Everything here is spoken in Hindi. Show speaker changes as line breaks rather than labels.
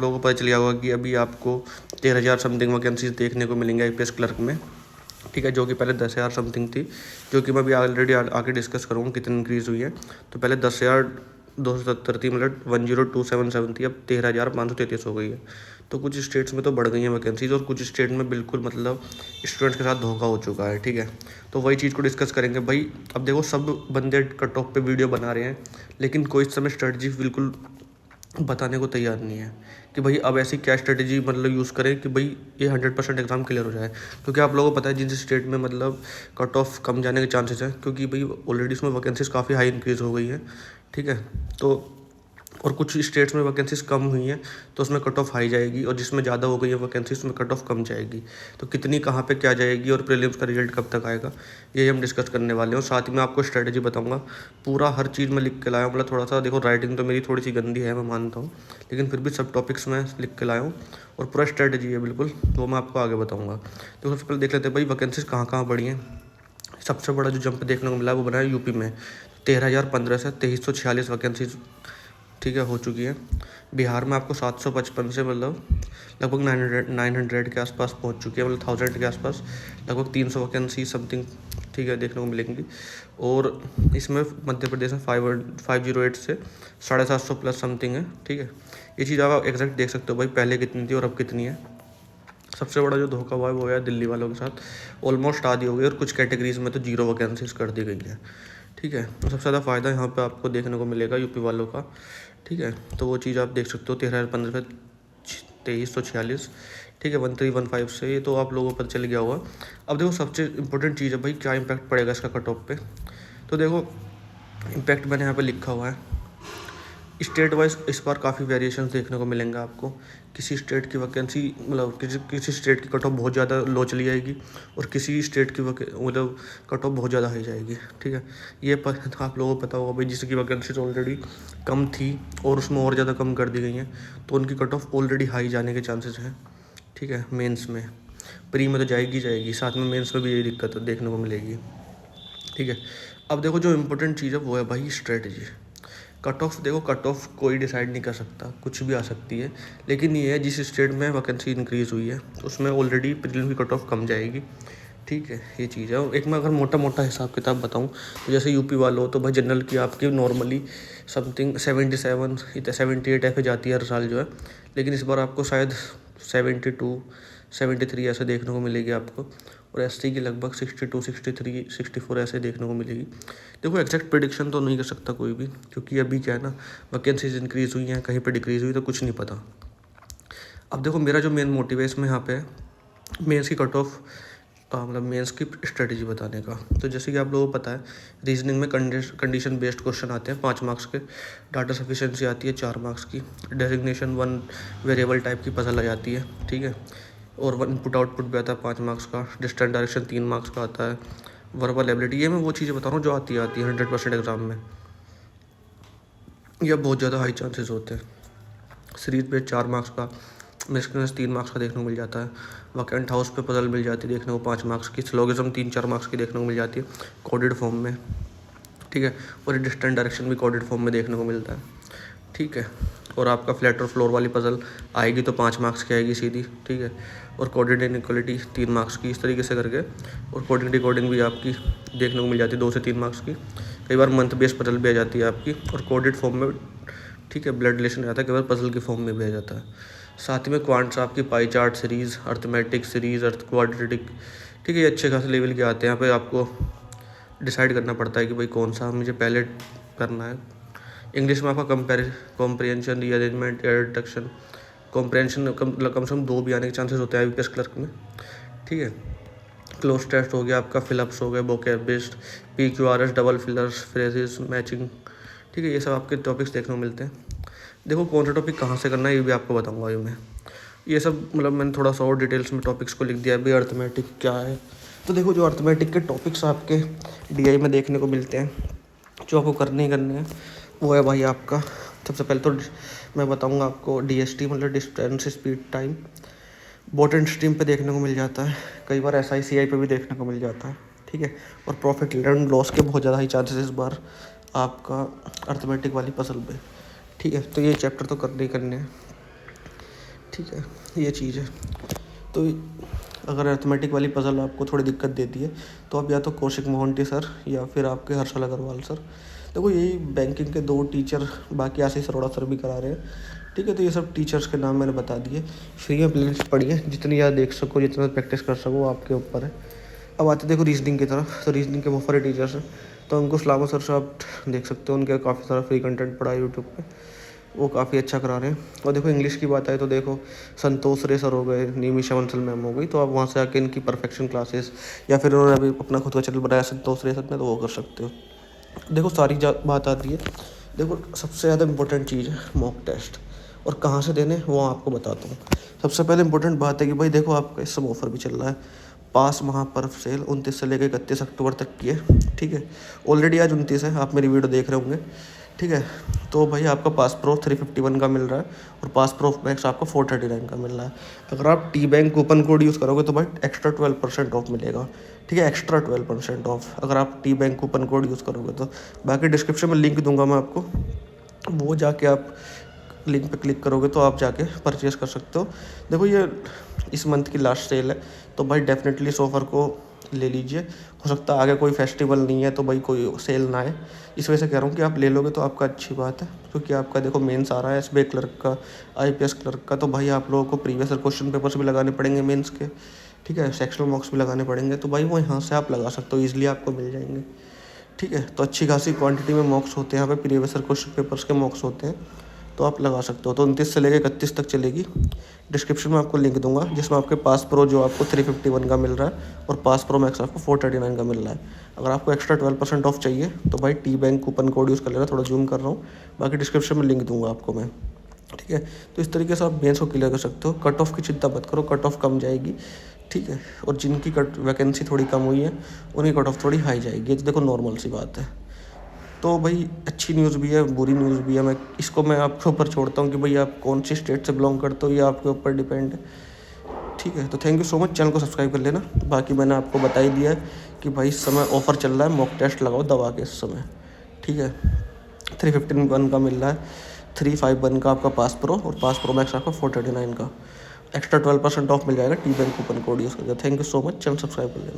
लोगों को पता चल गया होगा कि अभी आपको 13,000 समथिंग वैकेंसीज देखने को मिलेंगे आईपीएस क्लर्क में, ठीक है, जो कि पहले 10,000 समथिंग थी, जो कि मैं अभी ऑलरेडी आगे डिस्कस करूँगा कितनी इंक्रीज़ हुई है। तो पहले 10,270 थी, मतलब 10,277 थी, अब 13,533 हो गई है। तो कुछ स्टेट्स में तो बढ़ गई हैं वैकेंसीज और कुछ स्टेट में बिल्कुल मतलब स्टूडेंट्स के साथ धोखा हो चुका है, ठीक है। तो वही चीज़ को डिस्कस करेंगे भाई। अब देखो सब बंदे कट ऑफ पे वीडियो बना रहे हैं, लेकिन कोई इस समय स्ट्रेटजी बिल्कुल बताने को तैयार नहीं है कि भाई अब ऐसी क्या स्ट्रेटजी मतलब यूज़ करें कि भाई ये 100% एग्ज़ाम क्लियर हो जाए। क्योंकि आप लोगों को पता है जिन स्टेट में मतलब कट ऑफ कम जाने के चांसेस हैं, क्योंकि भाई ऑलरेडी उसमें वैकेंसीज काफ़ी हाई इंक्रीज़ हो गई है, ठीक है। तो और कुछ स्टेट्स में वैकेंसीज कम हुई हैं तो उसमें कट ऑफ हाई जाएगी, और जिसमें ज़्यादा हो गई है वैकेंसीज उसमें कट ऑफ कम जाएगी। तो कितनी कहाँ पे क्या जाएगी और प्रीलिम्स का रिजल्ट कब तक आएगा, ये हम डिस्कस करने वाले हैं। और साथ ही मैं आपको स्ट्रेटजी बताऊंगा, पूरा हर चीज़ में लिख के लाया हूँ। मतलब थोड़ा सा देखो राइटिंग तो मेरी थोड़ी सी गंदी है, मैं मानता हूँ, लेकिन फिर भी सब टॉपिक्स में लिख के लाया हूँ और पूरा स्ट्रेटजी है बिल्कुल, वो मैं आपको आगे बताऊँगा। तो सबसे पहले देख लेते हैं भाई वैकेंसीज कहाँ कहाँ बढ़ी हैं। सबसे बड़ा जो जंप देखने को मिला है वो बना है यूपी में, 13,015 से 2,346 वैकेंसीज, ठीक है, हो चुकी है। बिहार में आपको 755 से मतलब लगभग 900 के आसपास पहुंच चुकी है, मतलब 1000 के आसपास, लगभग 300 वैकेंसी समथिंग, ठीक है, देखने को मिलेंगी। और इसमें मध्य प्रदेश में 508 से 750 प्लस समथिंग है, ठीक है। ये चीज़ आप एग्जैक्ट देख सकते हो भाई, पहले कितनी थी और अब कितनी है। सबसे बड़ा जो धोखा हुआ है वो है दिल्ली वालों के साथ, ऑलमोस्ट आधी हो गई और कुछ कैटेगरीज में तो 0 वैकेंसीज कर दी गई है, ठीक है। तो सबसे ज़्यादा फ़ायदा यहाँ पे आपको देखने को मिलेगा यूपी वालों का, ठीक है। तो वो चीज़ आप देख सकते हो, 13,015 पे 2,346, ठीक है, 1,315 से, ये तो आप लोगों को पता चल गया होगा। अब देखो सबसे इंपॉर्टेंट चीज़ है भाई, क्या इम्पैक्ट पड़ेगा इसका कट ऑफ पे। तो देखो इम्पैक्ट मैंने यहाँ पे लिखा हुआ है, स्टेट वाइज इस बार काफ़ी वेरिएशंस देखने को मिलेंगे आपको। किसी स्टेट की वैकेंसी मतलब किसी स्टेट की कट ऑफ बहुत ज़्यादा लो चली जाएगी और किसी स्टेट की मतलब कट ऑफ बहुत ज़्यादा हाई जाएगी, ठीक है। ये आप लोगों को पता होगा भाई, जिसकी वैकेंसीज ऑलरेडी कम थी और उसमें और ज़्यादा कम कर दी गई हैं, तो उनकी कट ऑफ ऑलरेडी हाई जाने के चांसेस हैं, ठीक है। मेंस में, प्री में तो जाएगी, साथ में मेंस में भी यही दिक्कत देखने को मिलेगी, ठीक है। अब देखो जो इम्पोर्टेंट चीज़ है वो है भाई स्ट्रेटजी। कट ऑफ देखो, कट ऑफ कोई डिसाइड नहीं कर सकता, कुछ भी आ सकती है, लेकिन ये है जिस स्टेट में वैकेंसी इंक्रीज़ हुई है उसमें ऑलरेडी प्रीलिम की कट ऑफ कम जाएगी, ठीक है। ये चीज़ है। और एक मैं अगर मोटा मोटा हिसाब किताब बताऊँ तो जैसे यूपी वालों तो भाई जनरल की आपकी नॉर्मली समथिंग 78 ऐसे जाती है हर साल जो है, लेकिन इस बार आपको शायद 72 73 ऐसे देखने को मिलेगी आपको, और एसटी की लगभग 62 63 64 ऐसे देखने को मिलेगी। देखो एग्जैक्ट प्रिडिक्शन तो नहीं कर सकता कोई भी, क्योंकि अभी क्या है ना, वैकेंसीज इंक्रीज़ हुई हैं, कहीं पे डिक्रीज़ हुई तो कुछ नहीं पता। अब देखो मेरा जो मेन मोटिव है इसमें यहाँ पे मेंस की कट ऑफ मतलब मेंस की स्ट्रेटजी बताने का। तो जैसे कि आप लोगों को पता है, रीजनिंग में कंडीशन बेस्ड क्वेश्चन आते हैं 5 मार्क्स के, डाटा सफिशिएंसी आती है 4 मार्क्स की, डेजिग्नेशन 1 वेरिएबल टाइप की पजल आ जाती है, ठीक है। और वन इनपुट आउटपुट भी आता है 5 मार्क्स का, डिस्टेंस डायरेक्शन 3 मार्क्स का आता है, वर्बल एबिलिटी, ये मैं वो चीज़ें बता रहा हूँ जो आती है 100% एग्जाम में, यह बहुत ज़्यादा हाई चांसेस होते हैं। सीरीज बेस्ड 4 मार्क्स का, मिसकनेस 3 मार्क्स का देखने को मिल जाता है, वैकेंट हाउस पे पजल मिल जाती है देखने को 5 मार्क्स की, स्लोगिज्म 3-4 मार्क्स की देखने को मिल जाती है कोडेड फॉर्म में, ठीक है। और डिस्टेंस डायरेक्शन भी कोडेड फॉर्म में देखने को मिलता है, ठीक है। और आपका फ्लैट और फ्लोर वाली पजल आएगी तो 5 मार्क्स की आएगी सीधी, ठीक है। और कोडेड इनइक्वालिटी 3 मार्क्स की, इस तरीके से करके। और कोडिंग डिकोडिंग भी आपकी देखने को मिल जाती है 2 से 3 मार्क्स की। कई बार मंथ बेस्ड पजल भी आ जाती है आपकी, और कोडेड फॉर्म में, ठीक है, ब्लड रिलेशन आता है, कई बार पजल के फॉर्म में भी आ जाता है। साथ ही में क्वांट्स आपकी pie chart series, arithmetic series, अर्थ क्वाड्रेटिक, ठीक है, ये अच्छे खासे लेवल के आते हैं। यहाँ पे आपको डिसाइड करना पड़ता है कि भाई कौन सा मुझे पहले करना है। इंग्लिश में आपका कॉम्प्रिहेंशन, रीअरेंजमेंट, रिडक्शन, कॉम्प्रिहेंशन कम से कम 2 भी आने के चांसेस होते हैं आईपीएस क्लर्क में, ठीक है। क्लोज टेस्ट हो गया आपका, फिलअप्स हो गए, vocab based, PQRS, double fillers, phrases, matching, ठीक है। ये सब आपके टॉपिक्स देखने को मिलते हैं। देखो कौन सा टॉपिक कहाँ से करना है ये भी आपको बताऊंगा अभी मैं। ये सब मतलब मैंने थोड़ा सा और डिटेल्स में टॉपिक्स को लिख दिया है भाई, अर्थमेटिक क्या है। तो देखो जो अर्थमेटिक के टॉपिक्स आपके डीआई में देखने को मिलते हैं, जो आपको करने ही करने हैं, वो है भाई आपका, सबसे पहले तो मैं बताऊंगा आपको DST मतलब distance speed time, bottom stream पे देखने को मिल जाता है, कई बार SICI पे भी देखने को मिल जाता है, ठीक है। और प्रॉफिट एंड लॉस के बहुत ज़्यादा ही चांसेस इस बार आपका अर्थमेटिक वाली पजल पे, ठीक है। तो ये चैप्टर तो करने ही करने हैं। ठीक है, ये चीज़ है। तो अगर अर्थमेटिक वाली पज़ल आपको थोड़ी दिक्कत देती है तो आप या तो कौशिक मोहंती सर या फिर आपके हर्षल अग्रवाल सर, देखो यही बैंकिंग के 2 टीचर, बाकी आशीष अरोड़ा सर भी करा रहे हैं। ठीक है, तो ये सब टीचर्स के नाम मैंने बता दिए। फ्री में प्लेलिस्ट पढ़िए, जितनी याद देख सको, जितना प्रैक्टिस कर सको, आपके ऊपर है। अब आते देखो रीजनिंग की तरफ, तो रीजनिंग के बहुत सारे टीचर्स हैं, तो उनको सलामा सर से आप देख सकते हो, उनके काफ़ी सारा फ्री कंटेंट पड़ा है यूट्यूब पे, वो काफ़ी अच्छा करा रहे हैं। और देखो इंग्लिश की बात आए तो देखो संतोष रे सर हो गए, निमिषा बंसल मैम हो गई, तो आप वहाँ से आके इनकी परफेक्शन क्लासेस, या फिर उन्होंने अभी अपना खुद का चैनल बनाया संतोष रे सर ने, तो वो कर सकते हो। देखो सारी बात आती है, देखो सबसे ज़्यादा इंपॉर्टेंट चीज़ है मॉक टेस्ट, और कहाँ से देने वो आपको बताता हूँ। सबसे पहले इंपॉर्टेंट बात है कि भाई देखो आपका इस समय ऑफर भी चल रहा है, पास महापर्व सेल 29 से लेकर 31 अक्टूबर तक की है। ठीक है, ऑलरेडी आज 29 है, आप मेरी वीडियो देख रहे होंगे। ठीक है, तो भाई आपका पास प्रो 351 का मिल रहा है और पास प्रो मैक्स आपको 439 का मिल रहा है। अगर आप T bank coupon code use करोगे तो भाई एक्स्ट्रा 12% ऑफ मिलेगा। ठीक है, एक्स्ट्रा 12% ऑफ अगर आप T bank coupon code use करोगे तो। बाकी डिस्क्रिप्शन में लिंक दूंगा मैं आपको, वो जाके आप लिंक पे क्लिक करोगे तो आप जाके परचेज़ कर सकते हो। देखो ये इस मंथ की लास्ट सेल है, तो भाई डेफिनेटली इस ऑफ़र को ले लीजिए। हो सकता है आगे कोई फेस्टिवल नहीं है तो भाई कोई सेल ना आए, इस वजह से कह रहा हूँ कि आप ले लोगे तो आपका अच्छी बात है, क्योंकि आपका देखो मेंस आ रहा है एसबीआई क्लर्क का, आईपीएस क्लर्क का, तो भाई आप लोगों को प्रीवियस क्वेश्चन पेपर्स भी लगाने पड़ेंगे मेंस के। ठीक है, सेक्शनल मॉक्स भी लगाने पड़ेंगे, तो भाई वो यहाँ से आप लगा सकते हो, ईजिली आपको मिल जाएंगे। ठीक है, तो अच्छी खासी क्वांटिटी में मॉक्स होते हैं यहाँ पे, प्रीवियस क्वेश्चन पेपर्स के मॉक्स होते हैं, तो आप लगा सकते हो। तो 29 से लेकर 31 तक चलेगी। डिस्क्रिप्शन में आपको लिंक दूंगा जिसमें आपके पास प्रो जो आपको 351 का मिल रहा है और पास प्रो मैक्स आपको 439 का मिल रहा है। अगर आपको एक्स्ट्रा 12% ऑफ चाहिए तो भाई T bank coupon code use कर लेना, थोड़ा जूम कर रहा हूँ, बाकी डिस्क्रिप्शन में लिंक दूंगा आपको मैं। ठीक है, तो इस तरीके से आप मेंस को क्लियर कर सकते हो। कट ऑफ की चिंता मत करो, कट ऑफ कम जाएगी। ठीक है, और जिनकी वैकेंसी थोड़ी कम हुई है उनकी कट ऑफ थोड़ी हाई जाएगी, ये तो देखो नॉर्मल सी बात है। तो भाई अच्छी न्यूज़ भी है, बुरी न्यूज़ भी है, मैं आपके ऊपर छोड़ता हूँ कि भाई आप कौन सी स्टेट से बिलोंग करते हो, ये आपके ऊपर डिपेंड है। ठीक है, तो thank you so much, channel को सब्सक्राइब कर लेना। बाकी मैंने आपको बता ही दिया है कि भाई इस समय ऑफ़र चल रहा है, मॉक टेस्ट लगाओ दवा के इस समय। ठीक है, 351 का मिल रहा है, 351 का आपका पास प्रो और पास प्रो मैक्स आपका 439 का, एक्स्ट्रा 12% ऑफ मिल जाएगा T bank coupon code use करके। Thank you so much, channel subscribe कर लेना।